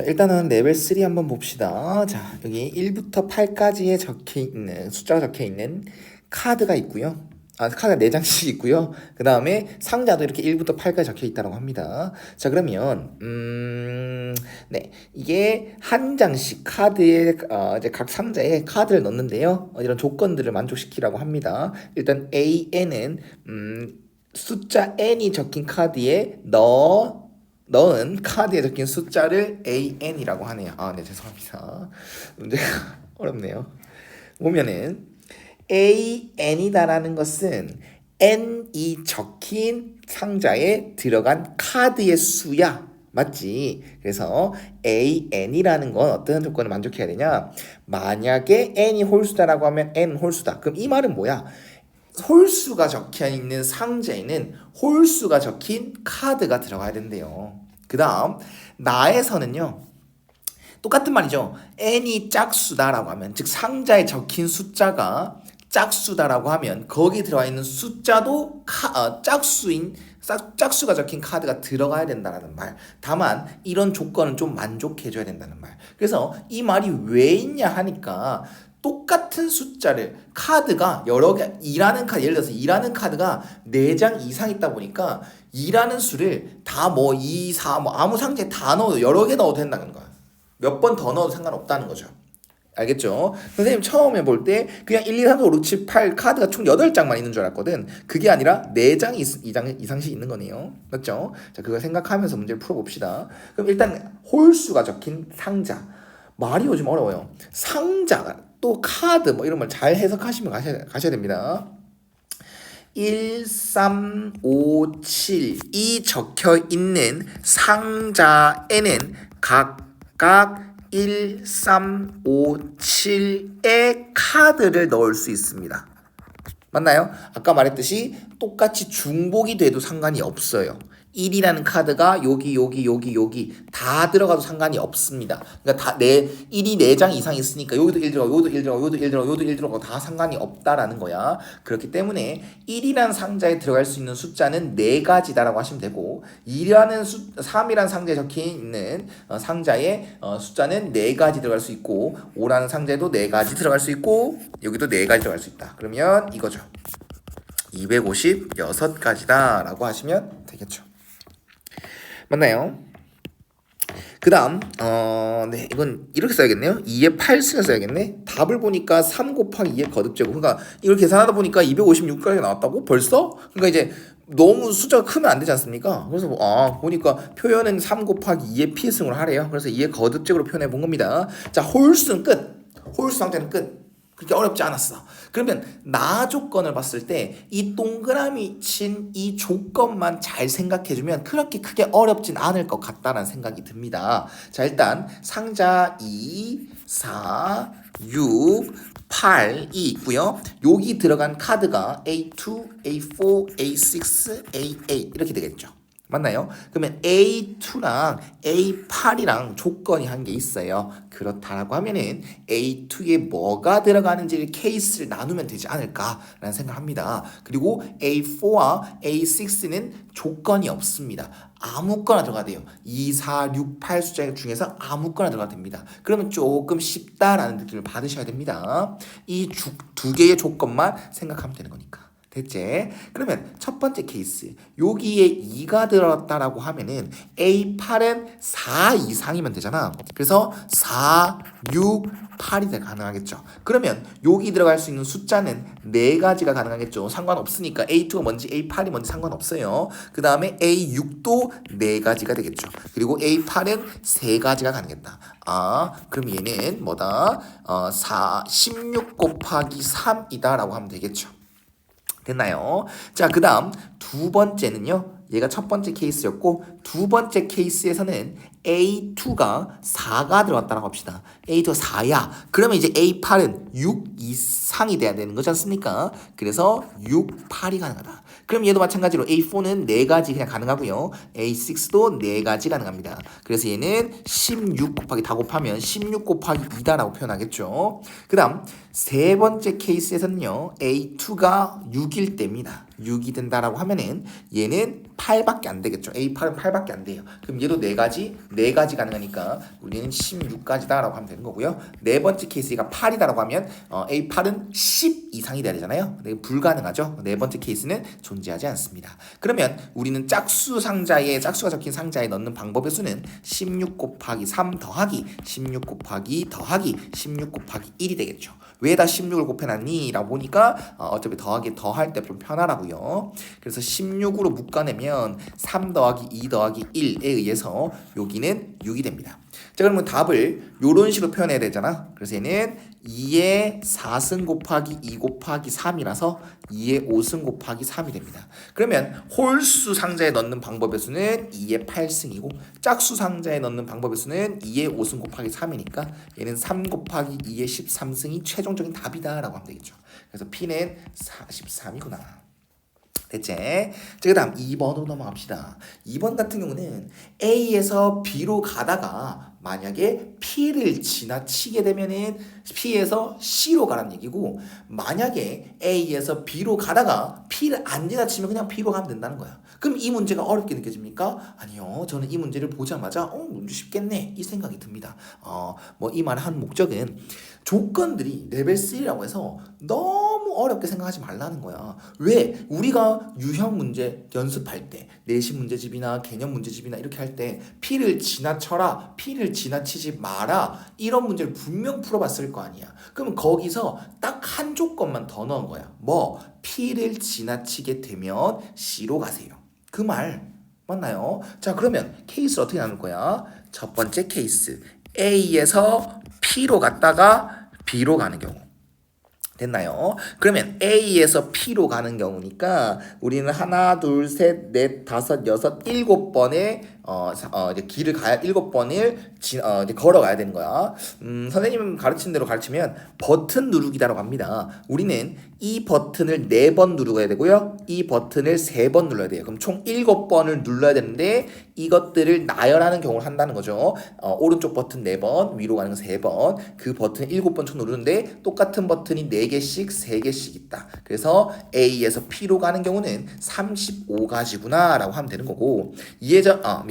자, 일단은 레벨 3 한번 봅시다. 자, 여기 1부터 8까지에 숫자가 적혀 있는 카드가 있고요. 카드가 4장씩 있고요. 그 다음에 상자도 이렇게 1부터 8까지 적혀 있다고 합니다. 자, 그러면 네, 이게 한 장씩 카드에 이제 각 상자에 카드를 넣는데요. 이런 조건들을 만족시키라고 합니다. 일단 AN은 숫자 N이 적힌 카드에 넣은 카드에 적힌 숫자를 AN이라고 하네요. 네, 죄송합니다. 문제가 어렵네요. 보면은 AN이다라는 것은 N이 적힌 상자에 들어간 카드의 수야. 맞지? 그래서 AN이라는 건 어떤 조건을 만족해야 되냐? 만약에 N이 홀수다라고 하면 N 홀수다. 그럼 이 말은 뭐야? 홀수가 적혀 있는 상자에는 홀수가 적힌 카드가 들어가야 된대요. 그 다음 나에서는요, 똑같은 말이죠. n이 짝수다라고 하면, 즉 상자에 적힌 숫자가 짝수다라고 하면 거기 들어가 있는 숫자도 짝수가 적힌 카드가 들어가야 된다는 말. 다만 이런 조건은 좀 만족해줘야 된다는 말. 그래서 이 말이 왜 있냐 하니까, 똑같은 숫자를 카드가 여러 개, 예를 들어서 2라는 카드가 4장 이상 있다 보니까 2라는 수를 다 2, 4 아무 상자에 다 넣어도 여러 개 넣어도 된다는 거야. 몇 번 더 넣어도 상관없다는 거죠. 알겠죠? 선생님 처음에 볼 때 그냥 1, 2, 3, 4, 5, 6, 7, 8 카드가 총 8장만 있는 줄 알았거든. 그게 아니라 4장 이상씩 있는 거네요. 맞죠? 자, 그걸 생각하면서 문제를 풀어봅시다. 그럼 일단 홀수가 적힌 상자. 말이 요즘 어려워요. 상자, 또 카드 이런 말 잘 해석하시면 가셔야 됩니다. 1, 3, 5, 7이 적혀 있는 상자에는 각각 1, 3, 5, 7의 카드를 넣을 수 있습니다. 맞나요? 아까 말했듯이 똑같이 중복이 돼도 상관이 없어요. 1이라는 카드가 여기 다 들어가도 상관이 없습니다. 그러니까 1이 4장 이상 있으니까 여기도 1 들어가고 여기도 1 들어가고 여기도 1 들어가고 다 상관이 없다라는 거야. 그렇기 때문에 1이라는 상자에 들어갈 수 있는 숫자는 4가지다라고 하시면 되고, 3이라는 상자에 적혀 있는 상자의 숫자는 4가지 들어갈 수 있고, 5라는 상자에도 4가지 들어갈 수 있고, 여기도 4가지 들어갈 수 있다. 그러면 이거죠. 256가지다 라고 하시면 되겠죠. 맞나요? 그 다음 네, 이건 이렇게 써야겠네요. 2의 8승을 써야겠네. 답을 보니까 3 곱하기 2의 거듭제곱. 그러니까 이걸 계산하다 보니까 256까지 나왔다고? 벌써? 그러니까 이제 너무 숫자가 크면 안 되지 않습니까? 그래서 보니까 표현은 3 곱하기 2의 피승으로 하래요. 그래서 2의 거듭제곱으로 표현해 본 겁니다. 자, 홀수는 끝. 홀수 상태는 끝. 그렇게 어렵지 않았어. 그러면 나 조건을 봤을 때 이 동그라미 친 이 조건만 잘 생각해주면 그렇게 크게 어렵진 않을 것 같다는 생각이 듭니다. 자, 일단 상자 2, 4, 6, 8이 있고요. 여기 들어간 카드가 A2, A4, A6, A8 이렇게 되겠죠. 맞나요? 그러면 A2랑 A8이랑 조건이 한 게 있어요. 그렇다라고 하면은 A2에 뭐가 들어가는지 케이스를 나누면 되지 않을까라는 생각을 합니다. 그리고 A4와 A6는 조건이 없습니다. 아무거나 들어가야 돼요. 2, 4, 6, 8 숫자 중에서 아무거나 들어가도 됩니다. 그러면 조금 쉽다라는 느낌을 받으셔야 됩니다. 이 두 개의 조건만 생각하면 되는 거니까. 됐지? 그러면 첫 번째 케이스, 여기에 2가 들어갔다라고 하면은 A8은 4 이상이면 되잖아. 그래서 4, 6, 8이 가능하겠죠. 그러면 여기 들어갈 수 있는 숫자는 4가지가 가능하겠죠. 상관없으니까 A2가 뭔지 A8이 뭔지 상관없어요. 그 다음에 A6도 4가지가 되겠죠. 그리고 A8은 3가지가 가능했다. 그럼 얘는 뭐다? 16 곱하기 3이다 라고 하면 되겠죠. 됐나요? 자, 그 다음 두 번째는요. 얘가 첫 번째 케이스였고, 두 번째 케이스에서는 A2가 4가 들어갔다고 합시다. A2가 4야. 그러면 이제 A8은 6 이상이 돼야 되는 거지 않습니까? 그래서 6, 8이 가능하다. 그럼 얘도 마찬가지로 A4는 4가지 그냥 가능하고요. A6도 4가지 가능합니다. 그래서 얘는 16 곱하기 다 곱하면 16 곱하기 2다라고 표현하겠죠. 그 다음 세 번째 케이스에서는요. A2가 6일 때입니다. 6이 된다라고 하면은 얘는 8밖에 안 되겠죠. A8은 8밖에 안 돼요. 그럼 얘도 4가지 네 가지 가능하니까 우리는 16까지다라고 하면 되는 거고요. 네 번째 케이스가 8이다라고 하면 A8은 10 이상이 돼야 되잖아요. 근데 불가능하죠. 네 번째 케이스는 존재하지 않습니다. 그러면 우리는 짝수가 적힌 상자에 넣는 방법의 수는 16 곱하기 3 더하기 16 곱하기 더하기 16 곱하기 1이 되겠죠. 왜 다 16을 곱해놨니? 라고 보니까 어차피 더할 때 좀 편하라고요. 그래서 16으로 묶어내면 3 더하기 2 더하기 1에 의해서 여기는 6이 됩니다. 자, 그러면 답을 이런 식으로 표현해야 되잖아. 그래서 얘는 2의 4승 곱하기 2 곱하기 3이라서 2의 5승 곱하기 3이 됩니다. 그러면 홀수 상자에 넣는 방법의 수는 2의 8승이고 짝수 상자에 넣는 방법의 수는 2의 5승 곱하기 3이니까 얘는 3 곱하기 2의 13승이 최종적인 답이다 라고 하면 되겠죠. 그래서 P는 43이구나. 됐지? 자, 그 다음 2번으로 넘어갑시다. 2번 같은 경우는 A에서 B로 가다가 만약에 P를 지나치게 되면은 P에서 C로 가라는 얘기고, 만약에 A에서 B로 가다가 P를 안 지나치면 그냥 B로 가면 된다는 거야. 그럼 이 문제가 어렵게 느껴집니까? 아니요. 저는 이 문제를 보자마자 문제 쉽겠네 이 생각이 듭니다. 뭐 이 말을 한 목적은 조건들이 레벨 3라고 해서 너무 어렵게 생각하지 말라는 거야. 왜? 우리가 유형 문제 연습할 때 내신 문제집이나 개념 문제집이나 이렇게 할 때 P를 지나쳐라, P를 지나치지 마라 이런 문제를 분명 풀어봤을 거 아니야. 그럼 거기서 딱 한 조건만 더 넣은 거야. 뭐? P를 지나치게 되면 C로 가세요. 그 말 맞나요? 자, 그러면 케이스를 어떻게 나눌 거야? 첫 번째 케이스 A에서 P로 갔다가 B로 가는 경우 됐나요? 그러면 A에서 P로 가는 경우니까 우리는 하나, 둘, 셋, 넷, 다섯, 여섯, 일곱 번의 이제 길을 가야 7번을 이제 걸어가야 되는 거야. 선생님 가르친 대로 가르치면 버튼 누르기다라고 합니다. 우리는 이 버튼을 4번 누르어야 되고요. 이 버튼을 3번 눌러야 돼요. 그럼 총 7번을 눌러야 되는데 이것들을 나열하는 경우를 한다는 거죠. 오른쪽 버튼 4번, 위로 가는 거 3번, 그 버튼 7번 총 누르는데 똑같은 버튼이 4개씩, 3개씩 있다. 그래서 A에서 P로 가는 경우는 35가지구나 라고 하면 되는 거고,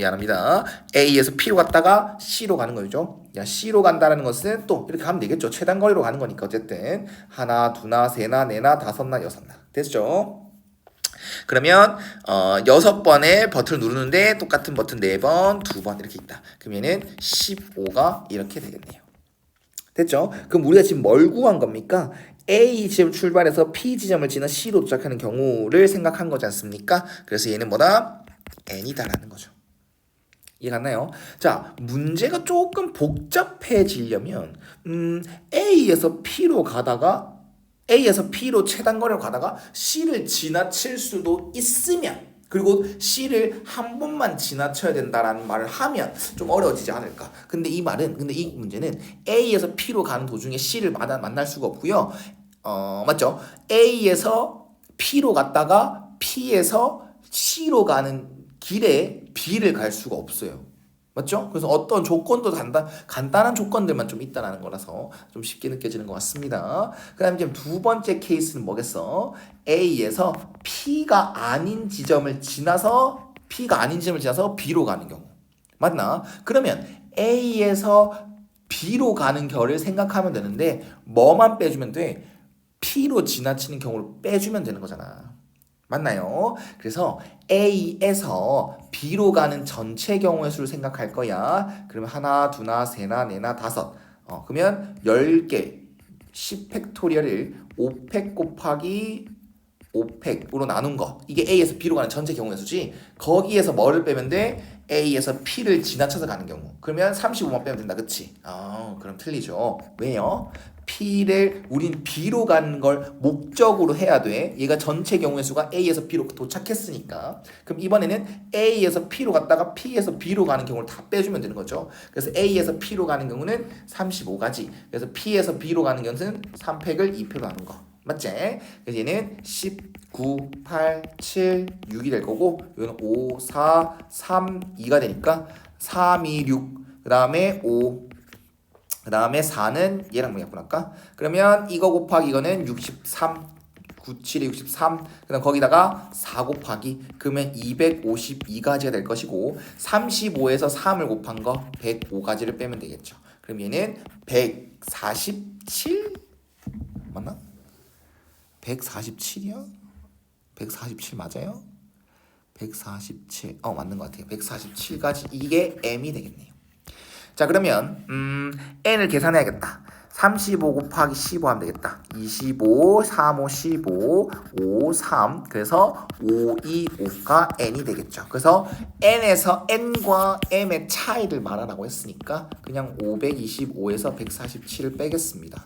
미안합니다. A에서 P로 갔다가 C로 가는 거죠. C로 간다는 것은 또 이렇게 가면 되겠죠. 최단 거리로 가는 거니까 어쨌든 하나, 두나, 세나, 네나, 다섯나, 여섯나 됐죠? 그러면 6번의 버튼을 누르는데 똑같은 버튼 4번, 2번 이렇게 있다. 그러면은 15가 이렇게 되겠네요. 됐죠? 그럼 우리가 지금 뭘 구한 겁니까? A 지점 출발해서 P 지점을 지나 C로 도착하는 경우를 생각한 거지 않습니까? 그래서 얘는 뭐다? N이다라는 거죠. 이해갔나요? 자, 문제가 조금 복잡해지려면 A에서 P로 최단거리로 가다가 C를 지나칠 수도 있으면, 그리고 C를 한 번만 지나쳐야 된다라는 말을 하면 좀 어려워지지 않을까. 근데 이 문제는 A에서 P로 가는 도중에 C를 만날 수가 없고요. 맞죠? A에서 P로 갔다가 P에서 C로 가는 길에 B를 갈 수가 없어요. 맞죠? 그래서 어떤 조건도 간단한 조건들만 좀 있다라는 거라서 좀 쉽게 느껴지는 것 같습니다. 그 다음에 지금 두 번째 케이스는 뭐겠어? A에서 P가 아닌 지점을 지나서 B로 가는 경우. 맞나? 그러면 A에서 B로 가는 결을 생각하면 되는데 뭐만 빼주면 돼? P로 지나치는 경우를 빼주면 되는 거잖아. 맞나요? 그래서 A에서 B로 가는 전체 경우의 수를 생각할 거야. 그러면 하나, 두나, 세나, 네나, 다섯. 그러면 10개 10팩토리얼을 5팩 곱하기 5팩으로 나눈 거. 이게 A에서 B로 가는 전체 경우의 수지. 거기에서 뭐를 빼면 돼? A에서 P를 지나쳐서 가는 경우. 그러면 35만 빼면 된다. 그치? 그럼 틀리죠. 왜요? 우린 B로 가는 걸 목적으로 해야 돼. 얘가 전체 경우의 수가 A에서 B로 도착했으니까. 그럼 이번에는 A에서 P로 갔다가 P에서 B로 가는 경우를 다 빼주면 되는 거죠. 그래서 A에서 P로 가는 경우는 35가지. 그래서 P에서 B로 가는 경우는 3팩을 2표로 나눈 거. 맞지? 그래서 얘는 19, 8, 7, 6이 될 거고, 이거는 5, 4, 3, 2가 되니까 3, 2, 6, 그 다음에 5, 그 다음에 4는 얘랑 뭐 약분할까? 그러면 이거 곱하기 이거는 63, 9, 7에 63. 그다음 거기다가 4 곱하기 그러면 252가지가 될 것이고 35에서 3을 곱한 거 105가지를 빼면 되겠죠. 그럼 얘는 147 맞나? 147이요? 147 맞아요? 147 맞는 것 같아요. 147가지 이게 m이 되겠네요. 자 그러면 n을 계산해야겠다. 35 곱하기 15 하면 되겠다. 25, 35, 15, 5, 3 그래서 5, 2, 5가 n이 되겠죠. 그래서 n에서 n과 m의 차이를 말하라고 했으니까 그냥 525에서 147을 빼겠습니다.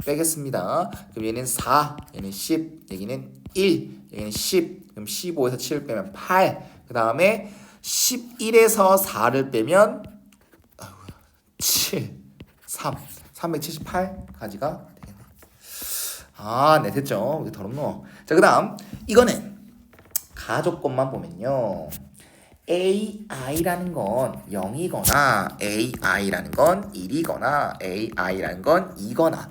빼겠습니다. 그럼 얘는 4, 얘는 10, 여기는 1, 여기는 10. 그럼 15에서 7을 빼면 8. 그 다음에 11에서 4를 빼면 7, 3, 378가지가 되겠네. 네 됐죠. 이게 더럽노. 자, 그 다음 이거는 가족권만 보면요. AI라는 건 0이거나 AI라는 건 1이거나 AI라는 건 2거나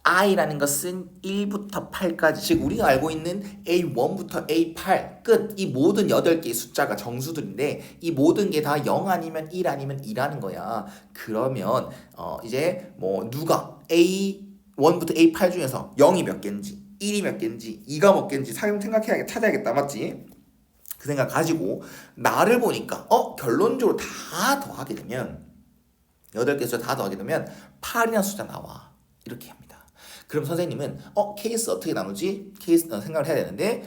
i라는 것은 1부터 8까지 즉 우리가 알고 있는 A1부터 A8 끝 이 모든 8개의 숫자가 정수들인데 이 모든 게 다 0 아니면 1 아니면 2라는 거야. 그러면 이제 뭐 누가 A1부터 A8 중에서 0이 몇 개인지 1이 몇 개인지 2가 몇 개인지 찾아야겠다 맞지? 그 생각 가지고 나를 보니까 결론적으로 다 더하게 되면 8개 숫자 다 더하게 되면 8이라는 숫자 나와. 이렇게 합니다. 그럼 선생님은 케이스 어떻게 나누지? 케이스 생각을 해야 되는데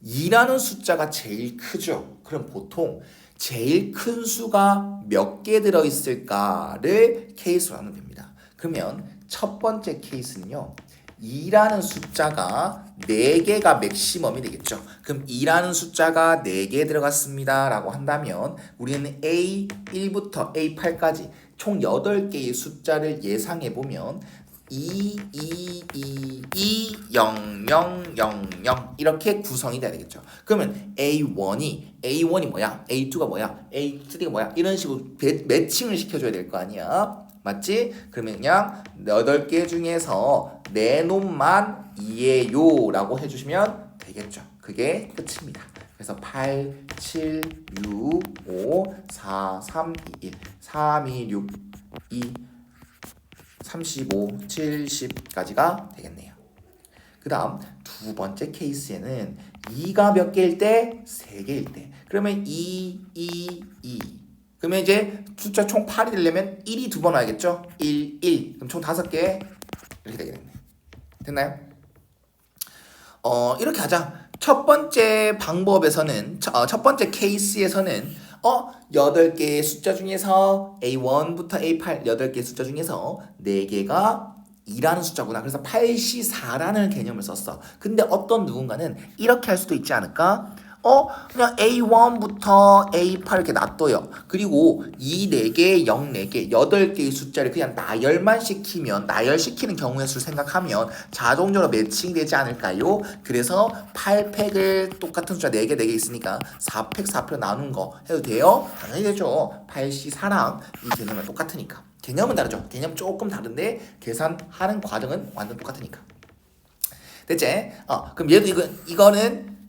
2라는 숫자가 제일 크죠. 그럼 보통 제일 큰 수가 몇 개 들어있을까를 케이스로 나누면 됩니다. 그러면 첫 번째 케이스는요. 2라는 숫자가 4개가 맥시멈이 되겠죠. 그럼 2라는 숫자가 4개 들어갔습니다 라고 한다면 우리는 A1부터 A8까지 총 8개의 숫자를 예상해보면 2, 2, 2, 2, 0, 0, 0, 0 이렇게 구성이 돼야 되겠죠. 그러면 A1이 뭐야? A2가 뭐야? A3가 뭐야? 이런 식으로 매칭을 시켜줘야 될 거 아니야. 맞지? 그러면 그냥 8개 중에서 내 놈만 2예요 라고 해주시면 되겠죠. 그게 끝입니다. 그래서 8, 7, 6, 5, 4, 3, 2, 1 3, 2, 6, 2 35, 70까지가 되겠네요. 그 다음 두 번째 케이스에는 2가 몇 개일 때? 3개일 때. 그러면 2, 2, 2. 그러면 이제 숫자 총 8이 되려면 1이 두 번 와야겠죠? 1, 1. 그럼 총 5개 이렇게 되겠네. 됐나요? 이렇게 하자. 첫 번째 방법에서는 첫 번째 케이스에서는 8개의 숫자 중에서 A1부터 A8 8개의 숫자 중에서 4개가 2라는 숫자구나. 그래서 84라는 개념을 썼어. 근데 어떤 누군가는 이렇게 할 수도 있지 않을까? 그냥 A1부터 A8 이렇게 놔둬요. 그리고 이 4개, 0 4개, 8개의 숫자를 그냥 나열시키는 경우의 수를 생각하면 자동적으로 매칭이 되지 않을까요? 그래서 8팩을 똑같은 숫자 4개, 4개 있으니까 4팩, 4팩 나눈 거 해도 돼요? 당연히 되죠. 8C4랑 이 개념은 똑같으니까. 개념은 다르죠. 개념 조금 다른데 계산하는 과정은 완전 똑같으니까. 됐지? 그럼 얘도 이거는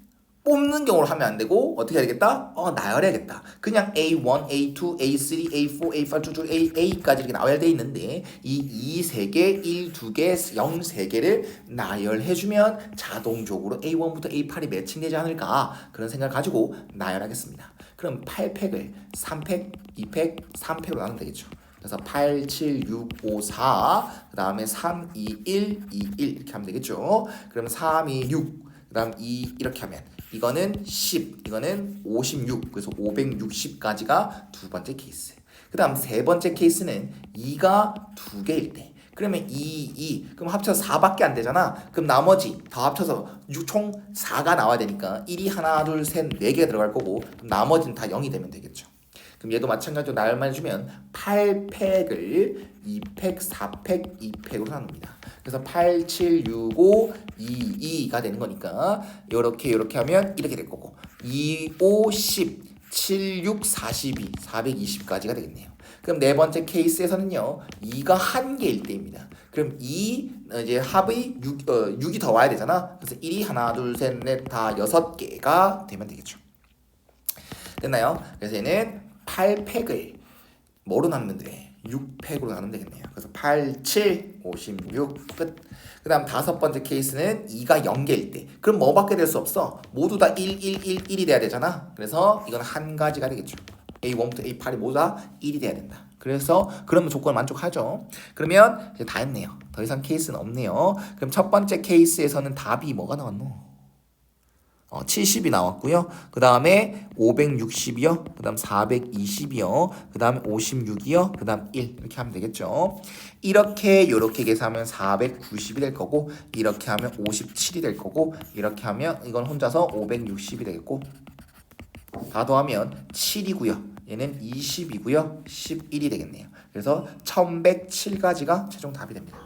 뽑는 경우로 하면 안 되고 어떻게 해야 되겠다? 나열해야겠다. 그냥 A1, A2, A3, A4, A5, A까지 이렇게 나열돼 있는데 이 3개, 1, 2개, 0, 3개를 나열해주면 자동적으로 A1부터 A8이 매칭되지 않을까 그런 생각을 가지고 나열하겠습니다. 그럼 8팩을 3팩, 2팩, 3팩으로 나누면 되겠죠. 그래서 8, 7, 6, 5, 4, 그 다음에 3, 2, 1, 2, 1 이렇게 하면 되겠죠. 그러면 3, 2, 6, 그 다음 2 이렇게 하면 이거는 10, 이거는 56, 그래서 560까지가 두 번째 케이스. 그 다음 세 번째 케이스는 2가 2개일 때. 그러면 2, 그럼 합쳐서 4밖에 안 되잖아. 그럼 나머지 다 합쳐서 총 4가 나와야 되니까 1이 하나, 둘, 셋, 4개 들어갈 거고 그럼 나머지는 다 0이 되면 되겠죠. 그럼 얘도 마찬가지로 나열만 해주면 8팩을 2팩, 4팩, 2팩으로 나눕니다. 그래서 8, 7, 6, 5, 2, 2가 되는 거니까 이렇게 하면 이렇게 될 거고 2, 5, 10 7, 6, 42, 420까지가 되겠네요. 그럼 네 번째 케이스에서는요. 2가 한 개일 때입니다. 그럼 2 이제 합의 6이 더 와야 되잖아. 그래서 1이 하나, 둘, 셋, 넷, 다 6개가 되면 되겠죠. 됐나요? 그래서 얘는 8팩을 뭐로 나누면 돼? 6팩으로 나누면 되겠네요. 그래서 8, 7, 56 끝. 그 다음 다섯 번째 케이스는 2가 0개일 때. 그럼 뭐밖에 될 수 없어? 모두 다 1, 1, 1, 1이 돼야 되잖아. 그래서 이건 한 가지가 되겠죠. A1부터 A8이 모두 다 1이 돼야 된다. 그래서 그러면 조건 만족하죠. 그러면 이제 다 했네요. 더 이상 케이스는 없네요. 그럼 첫 번째 케이스에서는 답이 뭐가 나왔노? 70이 나왔고요. 그 다음에 560이요. 그 다음 420이요. 그 다음에 56이요. 그 다음 1 이렇게 하면 되겠죠. 이렇게 계산하면 490이 될 거고 이렇게 하면 57이 될 거고 이렇게 하면 이건 혼자서 560이 되겠고 다 더하면 7이고요. 얘는 20이고요. 11이 되겠네요. 그래서 1107가지가 최종 답이 됩니다.